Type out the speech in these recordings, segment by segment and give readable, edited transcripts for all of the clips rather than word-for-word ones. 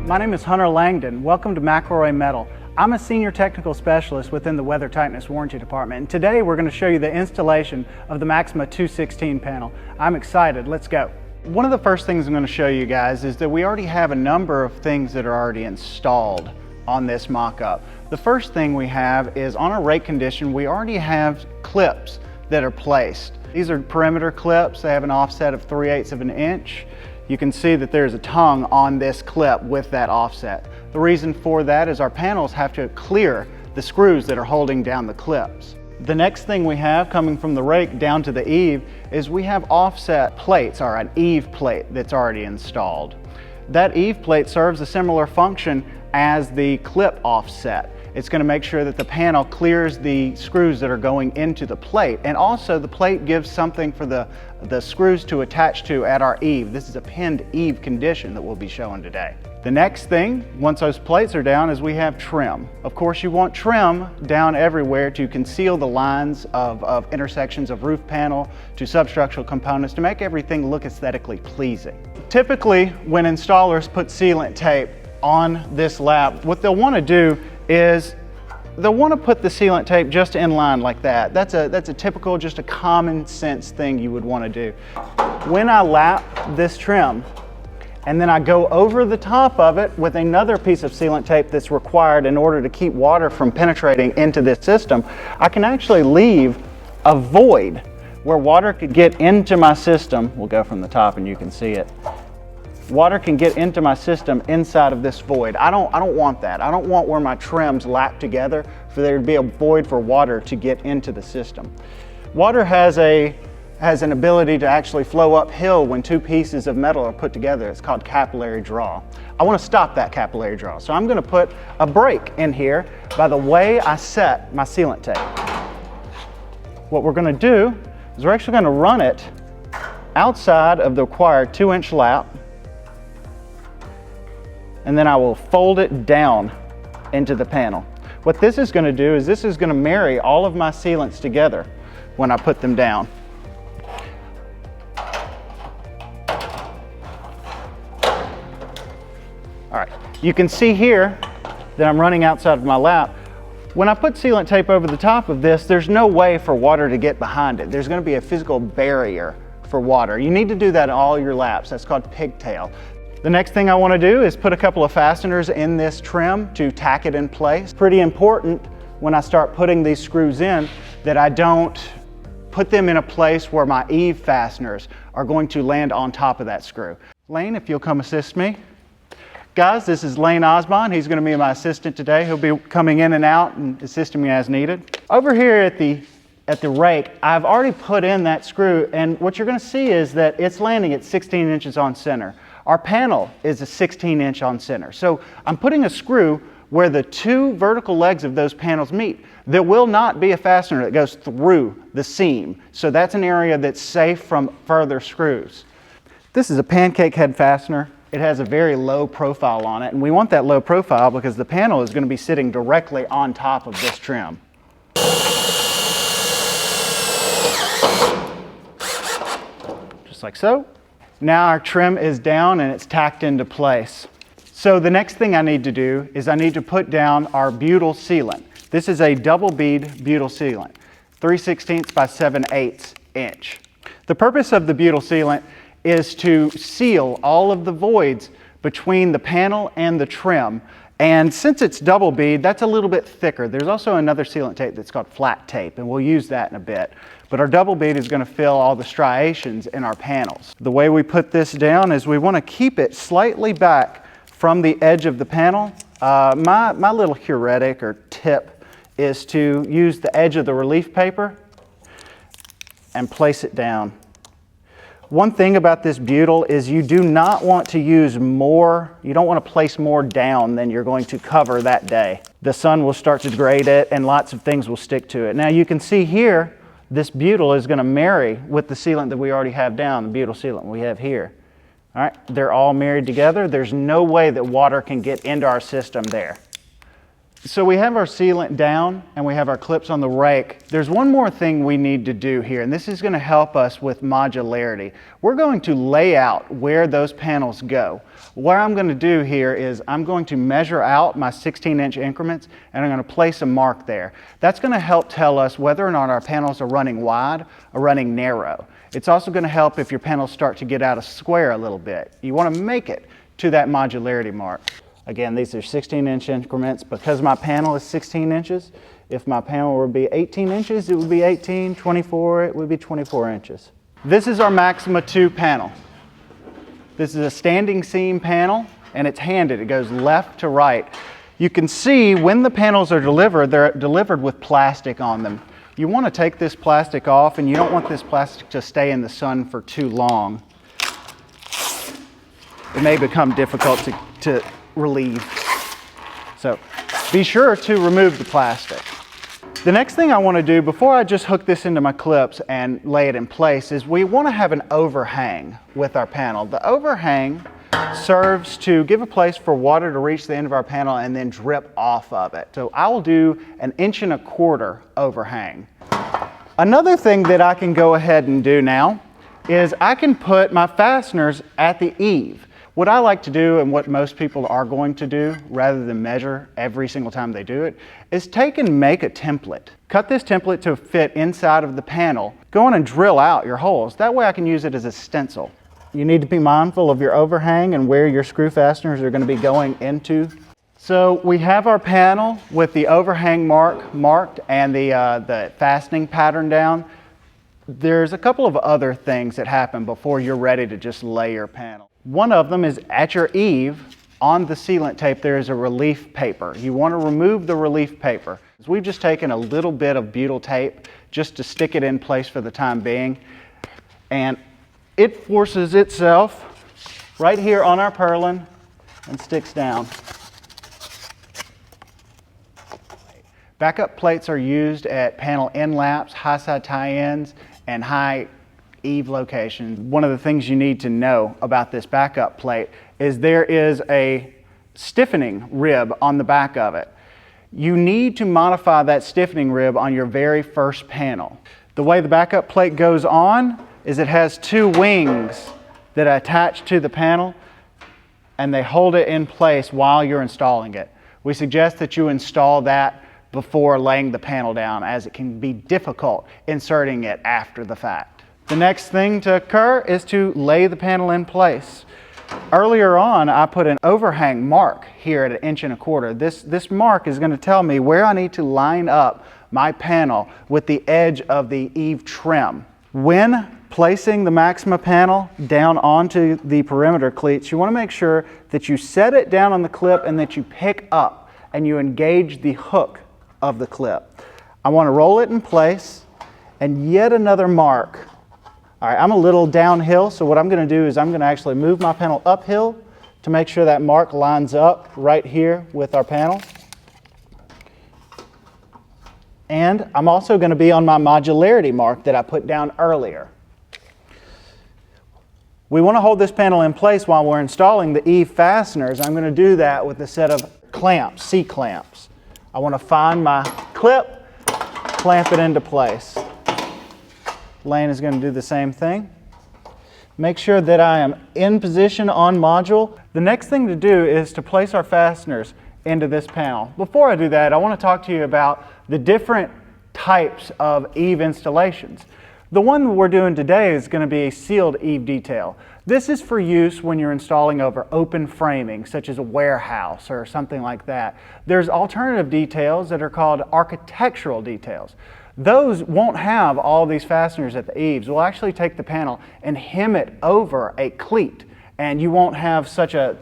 My name is Hunter Langdon. Welcome to McElroy Metal. I'm a senior technical specialist within the Weather Tightness Warranty Department, and today we're going to show you the installation of the Maxima 216 panel. I'm excited. Let's go. One of the first things I'm going to show you guys is that we already have a number of things that are already installed on this mock-up. The first thing we have is on a rake condition, we already have clips that are placed. These are perimeter clips. They have an offset of 3/8 of an inch. You can see that there's a tongue on this clip with that offset. The reason for that is our panels have to clear the screws that are holding down the clips. The next thing we have coming from the rake down to the eave is we have offset plates, or an eave plate that's already installed. That eave plate serves a similar function as the clip offset. It's going to make sure that the panel clears the screws that are going into the plate, and also the plate gives something for the screws to attach to at our eave. This is a pinned eave condition that we'll be showing today. The next thing, once those plates are down, is we have trim. Of course, you want trim down everywhere to conceal the lines of intersections of roof panel to substructural components to make everything look aesthetically pleasing. Typically, when installers put sealant tape on this lap, what they'll want to do is they'll want to put the sealant tape just in line like that. That's a typical, just a common sense thing you would want to do. When I lap this trim and then I go over the top of it with another piece of sealant tape that's required in order to keep water from penetrating into this system, I can actually leave a void where water could get into my system. We'll go from the top and you can see it. Water can get into my system inside of this void. I don't want that. I don't want where my trims lap together for there to be a void for water to get into the system. Water has an ability to actually flow uphill when two pieces of metal are put together. It's called capillary draw. I want to stop that capillary draw, so I'm going to put a break in here by the way I set my sealant tape. What we're going to do is we're actually going to run it outside of the required 2-inch lap, and then I will fold it down into the panel. What this is going to do is this is going to marry all of my sealants together when I put them down. All right, you can see here that I'm running outside of my lap. When I put sealant tape over the top of this, there's no way for water to get behind it. There's going to be a physical barrier for water. You need to do that in all your laps. That's called pigtail. The next thing I want to do is put a couple of fasteners in this trim to tack it in place. Pretty important when I start putting these screws in that I don't put them in a place where my eave fasteners are going to land on top of that screw. Lane, if you'll come assist me. Guys, this is Lane Osbon. He's going to be my assistant today. He'll be coming in and out and assisting me as needed. Over here at the rake, I've already put in that screw, and what you're going to see is that it's landing at 16 inches on center. Our panel is a 16-inch on center. So I'm putting a screw where the two vertical legs of those panels meet. There will not be a fastener that goes through the seam. So that's an area that's safe from further screws. This is a pancake head fastener. It has a very low profile on it, and we want that low profile because the panel is going to be sitting directly on top of this trim. Just like so. Now our trim is down and it's tacked into place. So the next thing I need to do is I need to put down our butyl sealant. This is a double bead butyl sealant, 3/16 by 7/8 inch. The purpose of the butyl sealant is to seal all of the voids between the panel and the trim. And since it's double bead, that's a little bit thicker. There's also another sealant tape that's called flat tape, and we'll use that in a bit. But our double bead is going to fill all the striations in our panels. The way we put this down is we want to keep it slightly back from the edge of the panel. My little heuristic or tip is to use the edge of the relief paper and place it down. One thing about this butyl is you do not want to use more, you don't want to place more down than you're going to cover that day. The sun will start to degrade it and lots of things will stick to it. Now you can see here, this butyl is going to marry with the sealant that we already have down, the butyl sealant we have here. All right, they're all married together. There's no way that water can get into our system there. So we have our sealant down and we have our clips on the rake. There's one more thing we need to do here, and this is going to help us with modularity. We're going to lay out where those panels go. What I'm going to do here is I'm going to measure out my 16-inch increments and I'm going to place a mark there. That's going to help tell us whether or not our panels are running wide or running narrow. It's also going to help if your panels start to get out of square a little bit. You want to make it to that modularity mark. Again, these are 16-inch increments. Because my panel is 16 inches, if my panel would be 18 inches, it would be 18, 24, it would be 24 inches. This is our Maxima 2 panel. This is a standing seam panel, and it's handed. It goes left to right. You can see when the panels are delivered, they're delivered with plastic on them. You want to take this plastic off, and you don't want this plastic to stay in the sun for too long. It may become difficult to relieve. So be sure to remove the plastic. The next thing I want to do before I just hook this into my clips and lay it in place is we want to have an overhang with our panel. The overhang serves to give a place for water to reach the end of our panel and then drip off of it. So I will do an 1.25 inch overhang. Another thing that I can go ahead and do now is I can put my fasteners at the eave. What I like to do, and what most people are going to do, rather than measure every single time they do it, is take and make a template. Cut this template to fit inside of the panel. Go on and drill out your holes. That way I can use it as a stencil. You need to be mindful of your overhang and where your screw fasteners are going to be going into. So we have our panel with the overhang marked and the fastening pattern down. There's a couple of other things that happen before you're ready to just lay your panel. One of them is at your eave, on the sealant tape, there is a relief paper. You want to remove the relief paper. We've just taken a little bit of butyl tape just to stick it in place for the time being. And it forces itself right here on our purlin and sticks down. Backup plates are used at panel end laps, high side tie-ins, and high eave locations. One of the things you need to know about this backup plate is there is a stiffening rib on the back of it. You need to modify that stiffening rib on your very first panel. The way the backup plate goes on is it has two wings that attach to the panel and they hold it in place while you're installing it. We suggest that you install that before laying the panel down, as it can be difficult inserting it after the fact. The next thing to occur is to lay the panel in place. Earlier on, I put an overhang mark here at 1.25 inches. This mark is going to tell me where I need to line up my panel with the edge of the eave trim. When placing the Maxima panel down onto the perimeter cleats, you want to make sure that you set it down on the clip and that you pick up and you engage the hook of the clip. I want to roll it in place, and yet another mark. All right, I'm a little downhill, so what I'm going to do is I'm going to actually move my panel uphill to make sure that mark lines up right here with our panel. And I'm also going to be on my modularity mark that I put down earlier. We want to hold this panel in place while we're installing the eave fasteners. I'm going to do that with a set of clamps, C-clamps. I want to find my clip, clamp it into place. Lane is going to do the same thing. Make sure that I am in position on module. The next thing to do is to place our fasteners into this panel. Before I do that, I want to talk to you about the different types of eave installations. The one we're doing today is going to be a sealed eave detail. This is for use when you're installing over open framing, such as a warehouse or something like that. There's alternative details that are called architectural details. Those won't have all these fasteners at the eaves. We'll actually take the panel and hem it over a cleat, and you won't have such a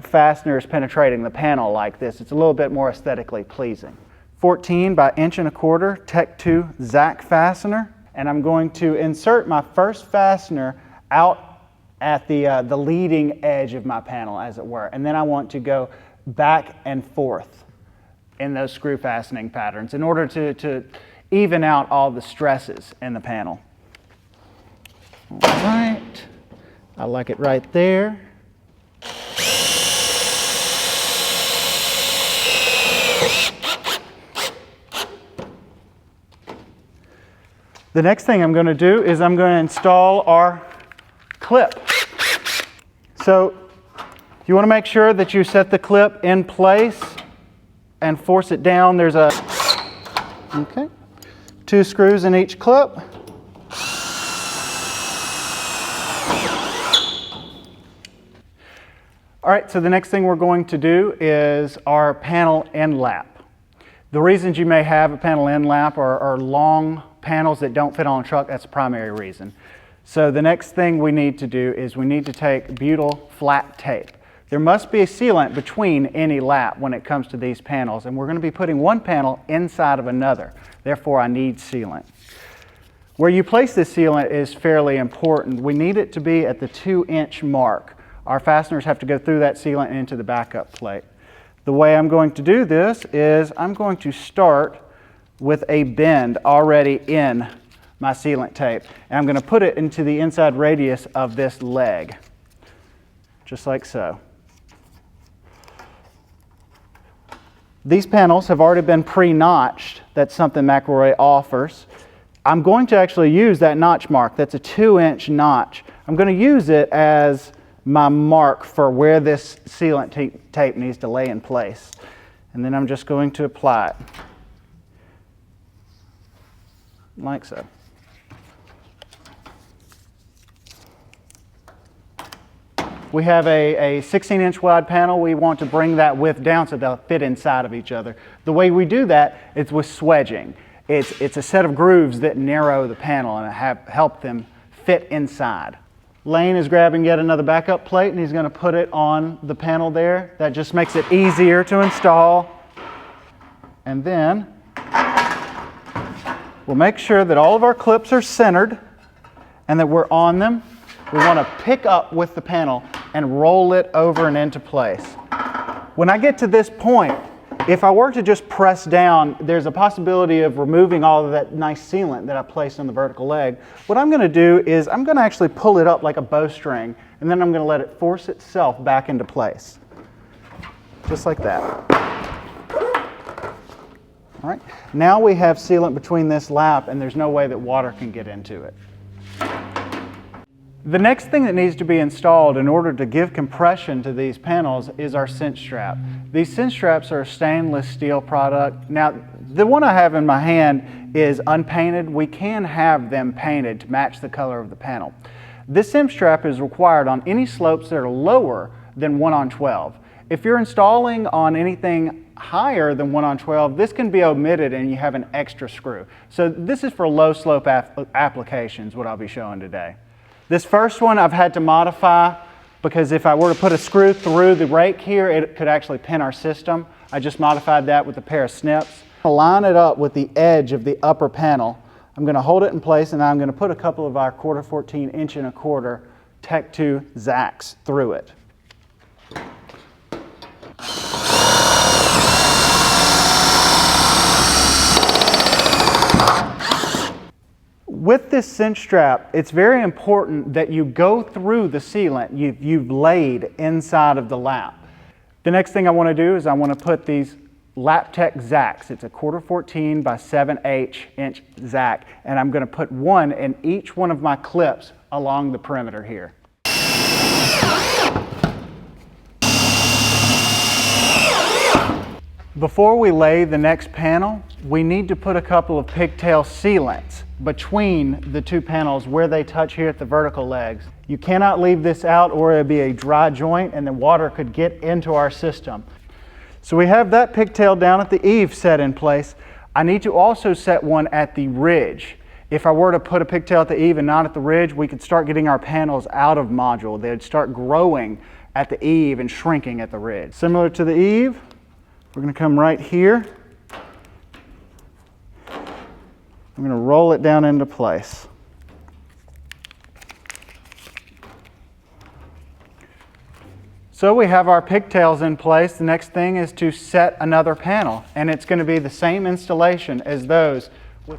fasteners penetrating the panel like this. It's a little bit more aesthetically pleasing. 14 by 1.25 inch Tech 2 Zac fastener, and I'm going to insert my first fastener out at the leading edge of my panel, as it were, and then I want to go back and forth in those screw fastening patterns in order to even out all the stresses in the panel. All right, I like it right there. The next thing I'm going to do is I'm going to install our clip. So you want to make sure that you set the clip in place and force it down. There's okay, 2 screws in each clip. All right, so the next thing we're going to do is our panel end lap. The reasons you may have a panel end lap are long panels that don't fit on a truck. That's the primary reason. So the next thing we need to do is we need to take butyl flat tape. There must be a sealant between any lap when it comes to these panels, and we're going to be putting one panel inside of another. Therefore, I need sealant. Where you place this sealant is fairly important. We need it to be at the 2-inch mark. Our fasteners have to go through that sealant into the backup plate. The way I'm going to do this is I'm going to start with a bend already in my sealant tape, and I'm going to put it into the inside radius of this leg, just like so. These panels have already been pre-notched. That's something McElroy offers. I'm going to actually use that notch mark. That's a 2-inch notch. I'm going to use it as my mark for where this sealant tape needs to lay in place. And then I'm just going to apply it, like so. We have a 16-inch wide panel. We want to bring that width down so they'll fit inside of each other. The way we do that is with swedging. It's a set of grooves that narrow the panel and help them fit inside. Lane is grabbing yet another backup plate and he's going to put it on the panel there. That just makes it easier to install. And then we'll make sure that all of our clips are centered and that we're on them. We want to pick up with the panel and roll it over and into place. When I get to this point, if I were to just press down, there's a possibility of removing all of that nice sealant that I placed on the vertical leg. What I'm going to do is I'm going to actually pull it up like a bowstring, and then I'm going to let it force itself back into place. Just like that. All right. Now we have sealant between this lap, and there's no way that water can get into it. The next thing that needs to be installed in order to give compression to these panels is our cinch strap. These cinch straps are a stainless steel product. Now, the one I have in my hand is unpainted. We can have them painted to match the color of the panel. This cinch strap is required on any slopes that are lower than 1/12. If you're installing on anything higher than 1/12, this can be omitted and you have an extra screw. So this is for low slope applications, what I'll be showing today. This first one I've had to modify because if I were to put a screw through the rake here, it could actually pin our system. I just modified that with a pair of snips. I'll line it up with the edge of the upper panel. I'm going to hold it in place and I'm going to put a couple of our 1/4-14 1 1/4 Tech 2 Zacks through it. With this cinch strap, it's very important that you go through the sealant you've laid inside of the lap. The next thing I want to do is I want to put these Lap Tech Zacks. It's a 1/4-14 by 7/8 inch Zack, and I'm going to put one in each one of my clips along the perimeter here. Before we lay the next panel, we need to put a couple of pigtail sealants between the two panels where they touch here at the vertical legs. You cannot leave this out or it'll be a dry joint and the water could get into our system. So we have that pigtail down at the eave set in place. I need to also set one at the ridge. If I were to put a pigtail at the eave and not at the ridge, we could start getting our panels out of module. They'd start growing at the eave and shrinking at the ridge. Similar to the eave, we're going to come right here. I'm going to roll it down into place. So we have our pigtails in place. The next thing is to set another panel, and it's going to be the same installation as those. With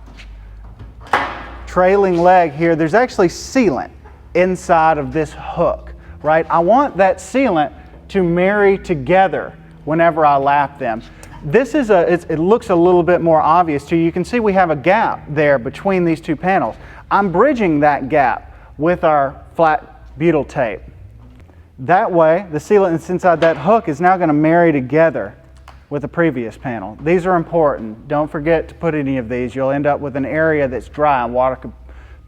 trailing leg here, there's actually sealant inside of this hook, right? I want that sealant to marry together whenever I lap them. This is it looks a little bit more obvious to you. You can see we have a gap there between these two panels. I'm bridging that gap with our flat butyl tape. That way, the sealant that's inside that hook is now going to marry together with the previous panel. These are important. Don't forget to put any of these. You'll end up with an area that's dry and water could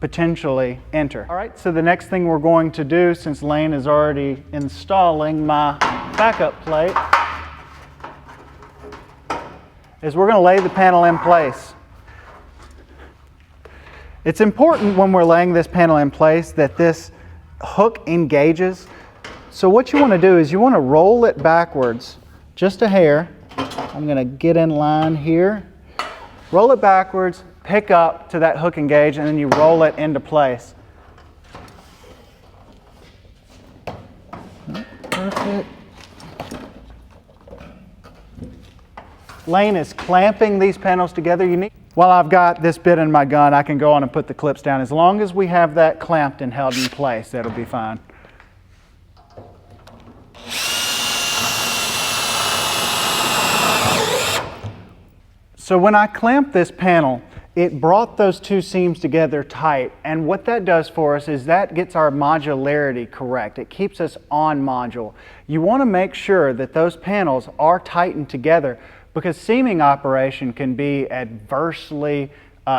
potentially enter. All right, so the next thing we're going to do, since Lane is already installing my backup plate, is we're going to lay the panel in place. It's important when we're laying this panel in place that this hook engages. So what you want to do is you want to roll it backwards just a hair. I'm going to get in line here. Roll it backwards, pick up to that hook engage, and then you roll it into place. Perfect. Lane is clamping these panels together. While I've got this bit in my gun, I can go on and put the clips down. As long as we have that clamped and held in place, that'll be fine. So when I clamped this panel, it brought those two seams together tight, and what that does for us is that gets our modularity correct. It keeps us on module. You want to make sure that those panels are tightened together, because seaming operation can be adversely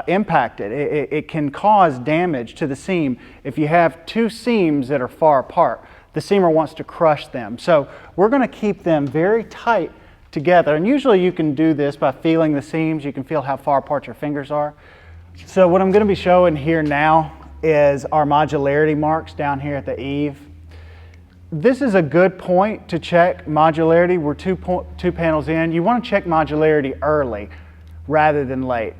impacted. It can cause damage to the seam if you have two seams that are far apart. The seamer wants to crush them. So we're going to keep them very tight together, and usually you can do this by feeling the seams. You can feel how far apart your fingers are. So what I'm going to be showing here now is our modularity marks down here at the eave. This is a good point to check modularity. We're two panels in. You want to check modularity early rather than late.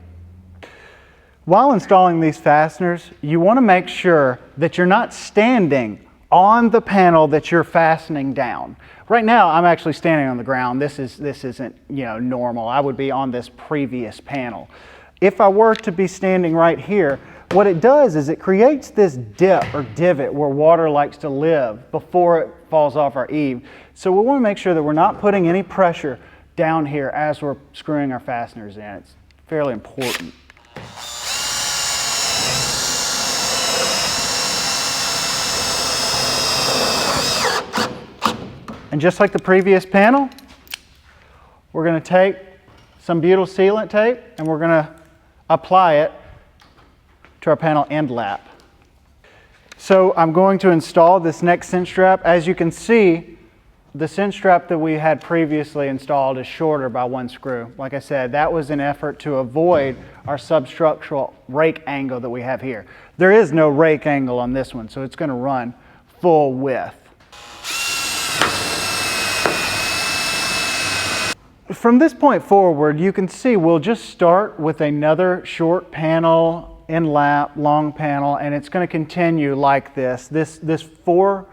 While installing these fasteners, you want to make sure that you're not standing on the panel that you're fastening down. Right now, I'm actually standing on the ground. This isn't, normal. I would be on this previous panel. If I were to be standing right here, what it does is it creates this dip or divot where water likes to live before it falls off our eave. So we want to make sure that we're not putting any pressure down here as we're screwing our fasteners in. It's fairly important. And just like the previous panel, we're going to take some butyl sealant tape and we're going to apply it to our panel end lap. So I'm going to install this next cinch strap. As you can see, the cinch strap that we had previously installed is shorter by one screw. Like I said, that was an effort to avoid our substructural rake angle that we have here. There is no rake angle on this one, so it's going to run full width. From this point forward, you can see we'll just start with another short panel, in lap, long panel, and it's going to continue like this. This four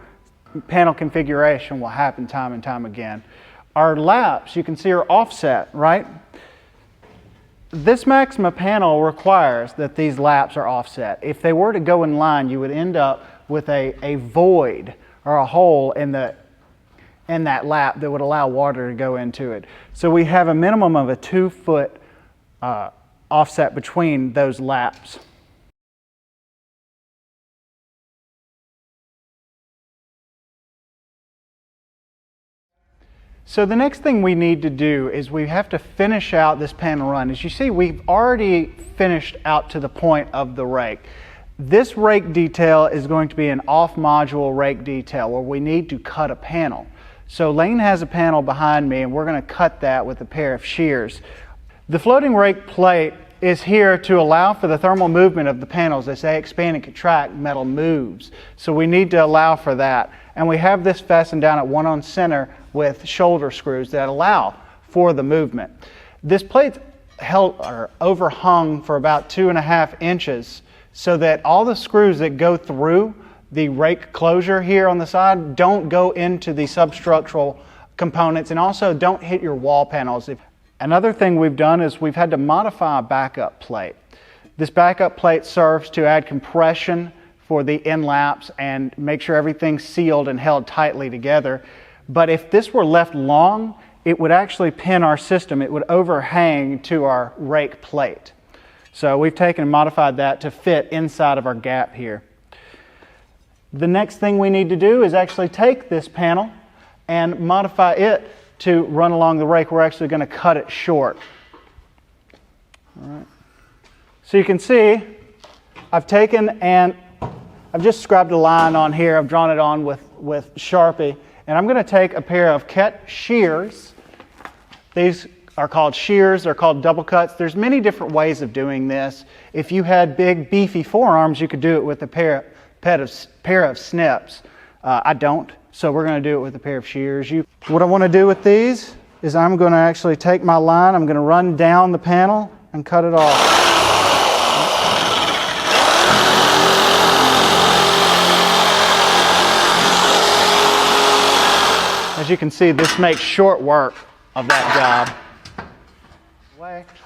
panel configuration will happen time and time again. Our laps, you can see, are offset, right? This Maxima panel requires that these laps are offset. If they were to go in line, you would end up with a void or a hole in that lap that would allow water to go into it. So we have a minimum of a 2-foot offset between those laps. So the next thing we need to do is we have to finish out this panel run. As you see, we've already finished out to the point of the rake. This rake detail is going to be an off-module rake detail where we need to cut a panel. So Lane has a panel behind me and we're going to cut that with a pair of shears. The floating rake plate is here to allow for the thermal movement of the panels. As they expand and contract, metal moves. So we need to allow for that. And we have this fastened down at one on center with shoulder screws that allow for the movement. This plate's held or overhung for about 2.5 inches so that all the screws that go through the rake closure here on the side don't go into the substructural components and also don't hit your wall panels. Another thing we've done is we've had to modify a backup plate. This backup plate serves to add compression for the end laps and make sure everything's sealed and held tightly together. But if this were left long, it would actually pin our system. It would overhang to our rake plate. So we've taken and modified that to fit inside of our gap here. The next thing we need to do is actually take this panel and modify it to run along the rake. We're actually going to cut it short. All right. So you can see I've taken and I've just scribed a line on here. I've drawn it on with Sharpie. And I'm going to take a pair of cut shears. These are called shears. They're called double cuts. There's many different ways of doing this. If you had big, beefy forearms, you could do it with a pair of snips. I don't, so we're going to do it with a pair of shears. What I want to do with these is I'm going to actually take my line, I'm going to run down the panel and cut it off. As you can see, this makes short work of that job.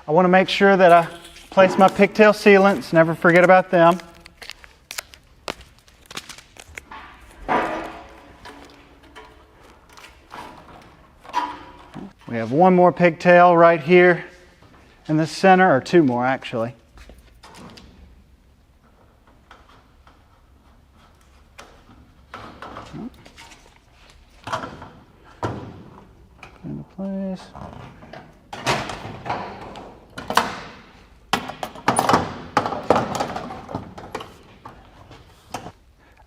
I want to make sure that I place my pigtail sealants, never forget about them. We have one more pigtail right here in the center, or two more actually. Into place.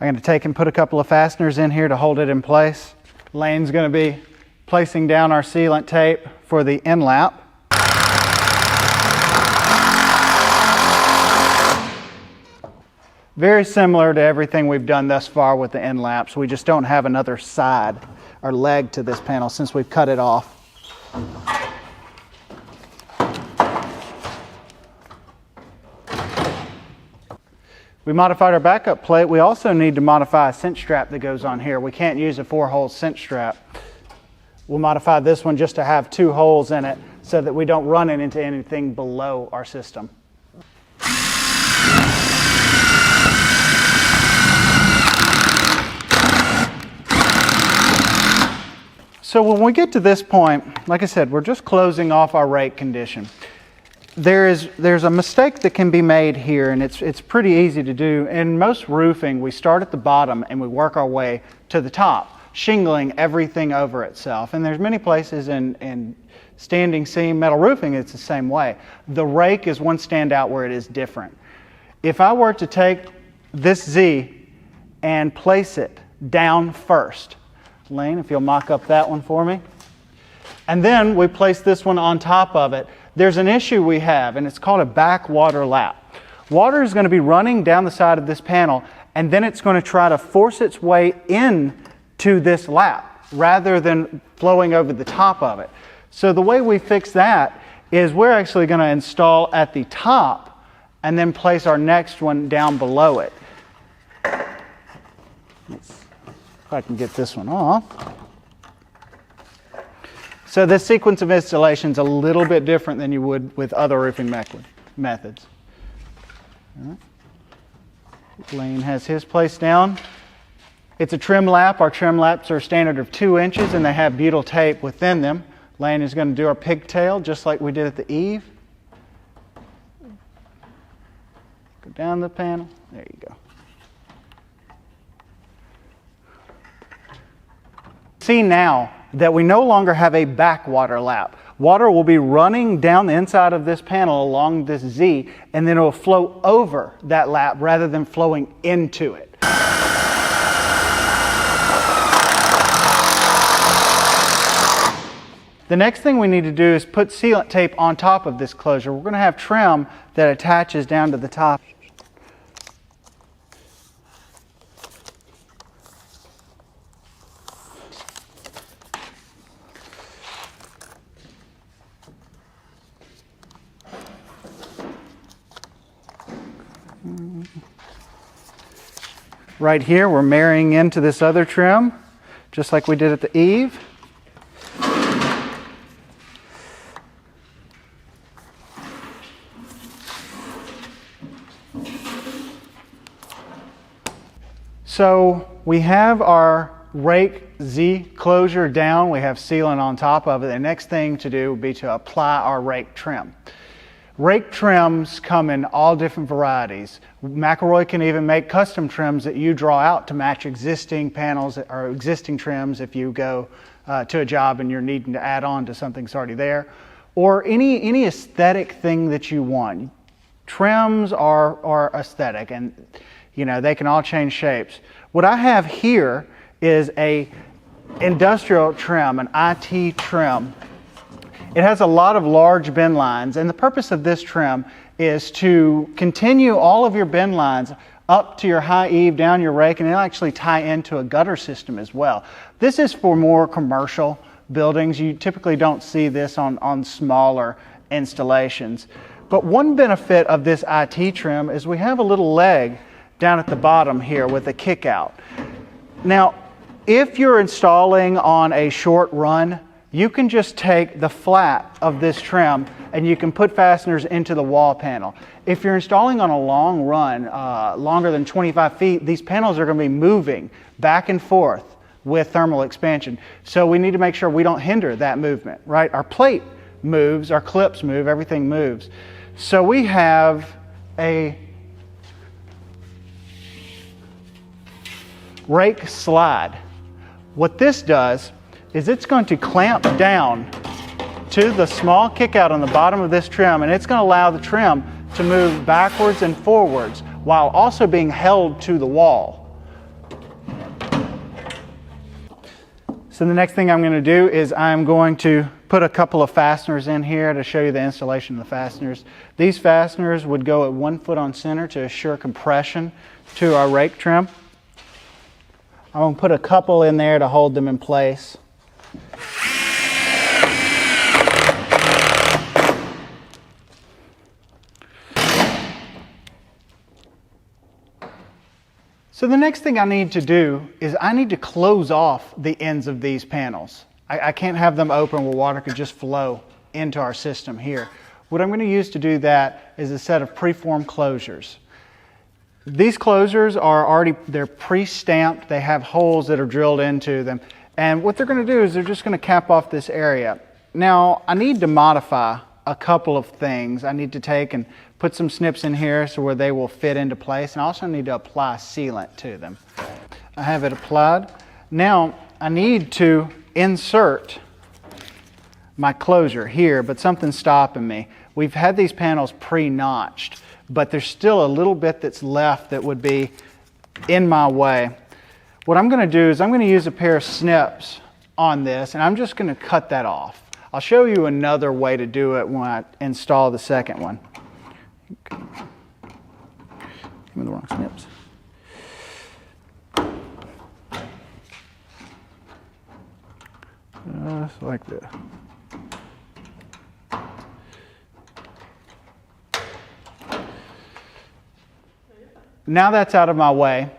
I'm going to take and put a couple of fasteners in here to hold it in place. Lane's going to be placing down our sealant tape for the end lap. Very similar to everything we've done thus far with the end laps. We just don't have another side or leg to this panel since we've cut it off. We modified our backup plate. We also need to modify a cinch strap that goes on here. We can't use a 4-hole cinch strap. We'll modify this one just to have 2 holes in it so that we don't run it into anything below our system. So when we get to this point, like I said, we're just closing off our rake condition. There's a mistake that can be made here, and it's pretty easy to do. In most roofing, we start at the bottom and we work our way to the top, shingling everything over itself. And there's many places in standing seam metal roofing, it's the same way. The rake is one standout where it is different. If I were to take this Z and place it down first, Lane, if you'll mock up that one for me, and then we place this one on top of it, there's an issue we have, and it's called a backwater lap. Water is going to be running down the side of this panel, and then it's going to try to force its way in to this lap rather than flowing over the top of it. So the way we fix that is we're actually going to install at the top and then place our next one down below it. Let's see if I can get this one off. So this sequence of installation is a little bit different than you would with other roofing methods. All right. Lane has his placed down. It's a trim lap. Our trim laps are a standard of 2 inches and they have butyl tape within them. Lane is going to do our pigtail just like we did at the Eave. Go down the panel. There you go. See now that we no longer have a backwater lap. Water will be running down the inside of this panel along this Z, and then it will flow over that lap rather than flowing into it. The next thing we need to do is put sealant tape on top of this closure. We're going to have trim that attaches down to the top. Right here, we're marrying into this other trim, just like we did at the Eave. So we have our rake Z closure down, we have sealant on top of it. The next thing to do would be to apply our rake trim. Rake trims come in all different varieties. McElroy can even make custom trims that you draw out to match existing panels or existing trims if you go to a job and you're needing to add on to something that's already there, or any aesthetic thing that you want. Trims are aesthetic, and you know they can all change shapes. What I have here is a industrial trim, an IT trim. It has a lot of large bend lines, and the purpose of this trim is to continue all of your bend lines up to your high eave, down your rake, and it'll actually tie into a gutter system as well. This is for more commercial buildings. You typically don't see this on smaller installations. But one benefit of this IT trim is we have a little leg down at the bottom here with a kick out. Now, if you're installing on a short run, you can just take the flat of this trim and you can put fasteners into the wall panel. If you're installing on a long run, longer than 25 feet, these panels are going to be moving back and forth with thermal expansion. So we need to make sure we don't hinder that movement, right? Our plate moves, our clips move, everything moves. So we have a rake slide. What this does is it's going to clamp down to the small kick out on the bottom of this trim, and it's going to allow the trim to move backwards and forwards while also being held to the wall. So the next thing I'm going to do is I'm going to put a couple of fasteners in here to show you the installation of the fasteners. These fasteners would go at 1 foot on center to assure compression to our rake trim. I'm going to put a couple in there to hold them in place. So the next thing I need to do is I need to close off the ends of these panels. I can't have them open where water could just flow into our system here. What I'm going to use to do that is a set of preformed closures. These closures are they're pre-stamped. They have holes that are drilled into them. And what they're going to do is they're just going to cap off this area. Now, I need to modify a couple of things. I need to take and put some snips in here so where they will fit into place. And I also need to apply sealant to them. I have it applied. Now, I need to insert my closure here, but something's stopping me. We've had these panels pre-notched, but there's still a little bit that's left that would be in my way. What I'm going to do is I'm going to use a pair of snips on this, and I'm just going to cut that off. I'll show you another way to do it when I install the second one. Okay. Give me the wrong snips. Just like this. Now that's out of my way,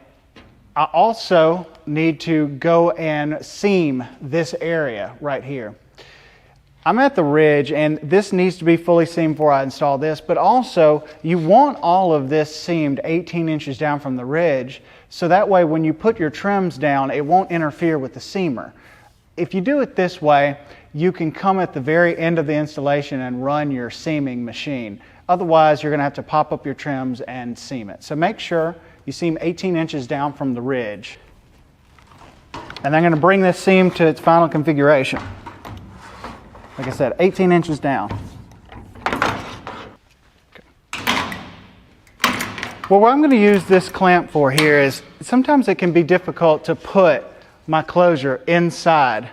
I also need to go and seam this area right here. I'm at the ridge, and this needs to be fully seamed before I install this, but also you want all of this seamed 18 inches down from the ridge, so that way when you put your trims down, it won't interfere with the seamer. If you do it this way, you can come at the very end of the installation and run your seaming machine. Otherwise, you're going to have to pop up your trims and seam it. So make sure you seam 18 inches down from the ridge. And I'm going to bring this seam to its final configuration. Like I said, 18 inches down. Okay. Well, what I'm going to use this clamp for here is sometimes it can be difficult to put my closure inside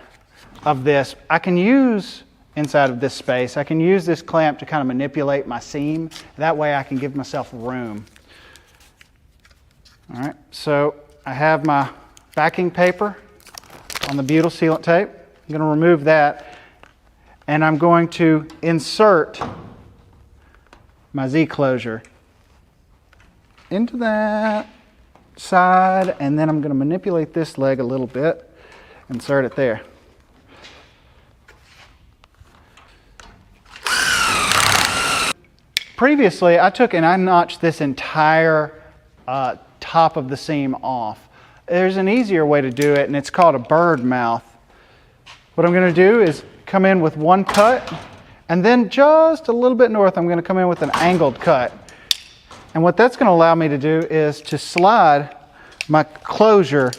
of this. I can use inside of this space. I can use this clamp to kind of manipulate my seam. That way I can give myself room. All right, so I have my backing paper on the butyl sealant tape. I'm going to remove that, and I'm going to insert my Z closure into that side, and then I'm going to manipulate this leg a little bit, insert it there. Previously, I took and I notched this entire top of the seam off. there's an easier way to do it, and it's called a bird mouth. What I'm going to do is come in with one cut, and then just a little bit north, I'm going to come in with an angled cut. And what that's going to allow me to do is to slide my closure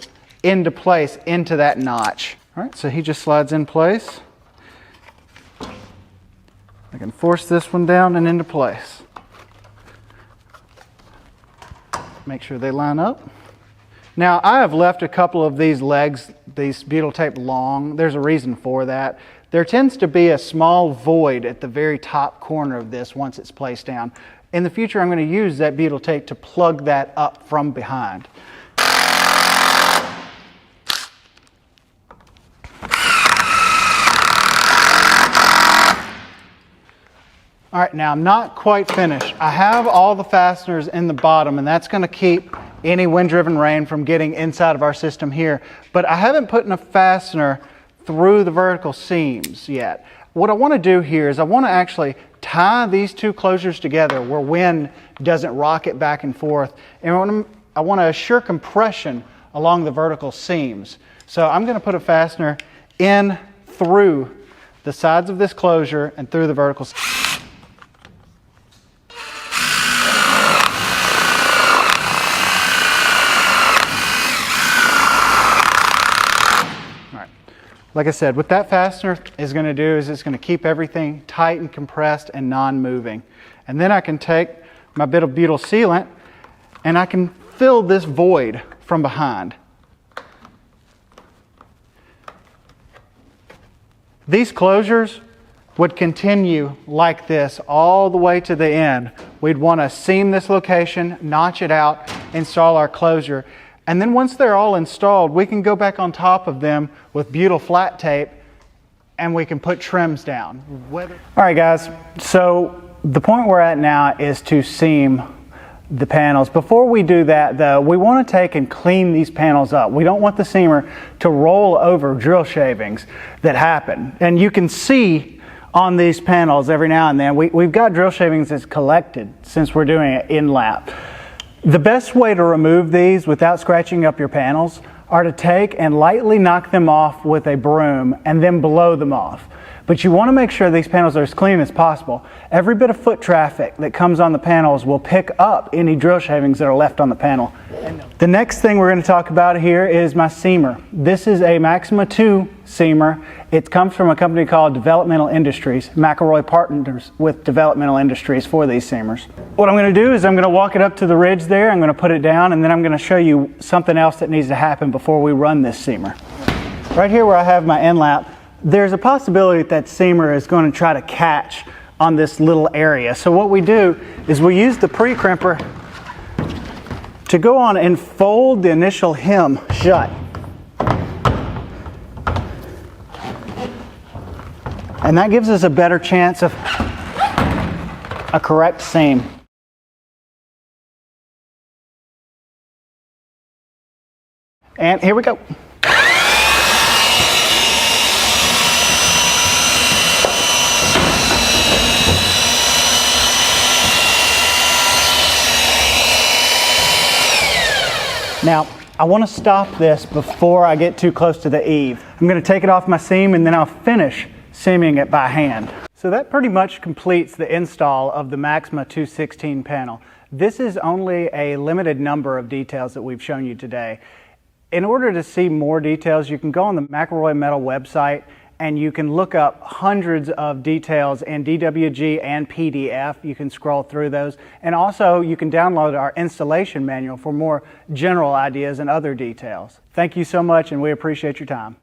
into place into that notch. All right, so he just slides in place. I can force this one down and into place. Make sure they line up. Now, I have left a couple of these legs, these butyl tape long. There's a reason for that. There tends to be a small void at the very top corner of this once it's placed down. In the future, I'm going to use that butyl tape to plug that up from behind. All right, now I'm not quite finished. I have all the fasteners in the bottom, and that's going to keep any wind-driven rain from getting inside of our system here. But I haven't put in a fastener through the vertical seams yet. What I want to do here is I want to actually tie these two closures together where wind doesn't rock it back and forth. And I want to assure compression along the vertical seams. So I'm going to put a fastener in through the sides of this closure and through the vertical seams. Like I said, what that fastener is going to do is it's going to keep everything tight and compressed and non-moving. And then I can take my bit of butyl sealant and I can fill this void from behind. These closures would continue like this all the way to the end. We'd want to seam this location, notch it out, install our closure. And then once they're all installed, we can go back on top of them with butyl flat tape and we can put trims down. All right guys, so the point we're at now is to seam the panels. Before we do that though, we want to take and clean these panels up. We don't want the seamer to roll over drill shavings that happen. And you can see on these panels every now and then, we've got drill shavings that's collected since we're doing it in lap. The best way to remove these without scratching up your panels are to take and lightly knock them off with a broom and then blow them off. But you want to make sure these panels are as clean as possible. Every bit of foot traffic that comes on the panels will pick up any drill shavings that are left on the panel. The next thing we're going to talk about here is my seamer. This is a Maxima 2 seamer. It comes from a company called Developmental Industries. McElroy partners with Developmental Industries for these seamers. What I'm going to do is I'm going to walk it up to the ridge there, I'm going to put it down, and then I'm going to show you something else that needs to happen before we run this seamer. Right here where I have my end lap, there's a possibility that seamer is going to try to catch on this little area. So what we do is we use the pre-crimper to go on and fold the initial hem shut. And that gives us a better chance of a correct seam. And here we go. Now, I want to stop this before I get too close to the eave. I'm going to take it off my seam and then I'll finish seaming it by hand. So that pretty much completes the install of the Maxima 216 panel. This is only a limited number of details that we've shown you today. In order to see more details, you can go on the McElroy Metal website and you can look up hundreds of details in DWG and PDF. You can scroll through those. And also you can download our installation manual for more general ideas and other details. Thank you so much and we appreciate your time.